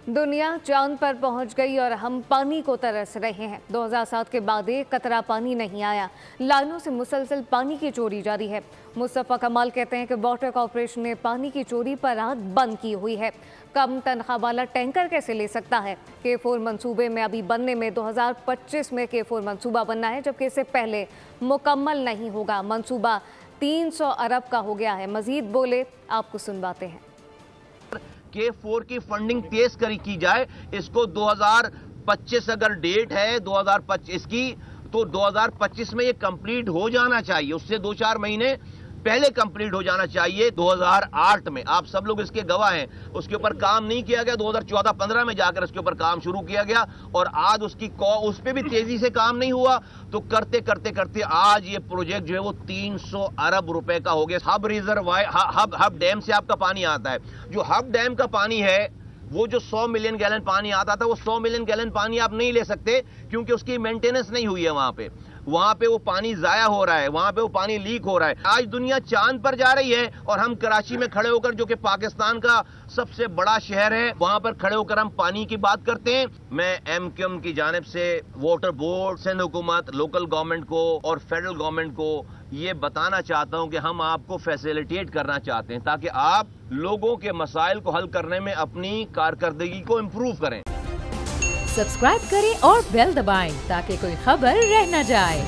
दुनिया चांद पर पहुंच गई और हम पानी को तरस रहे हैं। 2007 के बाद एक कतरा पानी नहीं आया। लाइनों से मुसलसल पानी की चोरी जारी है। मुस्तफा कमाल कहते हैं कि वाटर कॉर्पोरेशन ने पानी की चोरी पर आंख बंद की हुई है। कम तनख्वाह वाला टैंकर कैसे ले सकता है? K4 मंसूबे में अभी बनने में 2025 में K4 मंसूबा बनना है, जबकि इससे पहले मुकम्मल नहीं होगा। मंसूबा 300 अरब का हो गया है। मजीद बोले, आपको सुनवाते हैं। K4 की फंडिंग तेज की जाए। इसको 2025 अगर डेट है 2025 की, तो 2025 में ये कंप्लीट हो जाना चाहिए। उससे 2-4 महीने पहले कंप्लीट हो जाना चाहिए। 2008 में आप सब लोग इसके गवाह हैं, उसके ऊपर काम नहीं किया गया। 2014-15 में जाकर उसके ऊपर काम शुरू किया गया और आज उस पे भी तेजी से काम नहीं हुआ। तो करते करते आज ये प्रोजेक्ट जो है वो 300 अरब रुपए का हो गया। हब रिजर्वायर, हब डैम से आपका पानी आता है। जो हब डैम का पानी है, वो जो 100 मिलियन गैलन पानी आता था, वो 100 मिलियन गैलन पानी आप नहीं ले सकते, क्योंकि उसकी मेंटेनेंस नहीं हुई है। वहां पे वो पानी जाया हो रहा है, वहां पे वो पानी लीक हो रहा है। आज दुनिया चांद पर जा रही है और हम कराची में खड़े होकर, जो कि पाकिस्तान का सबसे बड़ा शहर है, वहां पर खड़े होकर हम पानी की बात करते हैं। मैं MQM की जानिब से वाटर बोर्ड, सिंध हुकूमत, लोकल गवर्नमेंट को और फेडरल गवर्नमेंट को ये बताना चाहता हूं कि हम आपको फैसिलिटेट करना चाहते हैं, ताकि आप लोगों के मसाइल को हल करने में अपनी कारकर्दगी को इम्प्रूव करें। सब्सक्राइब करें और बेल दबाएं ताकि कोई खबर रह न जाए।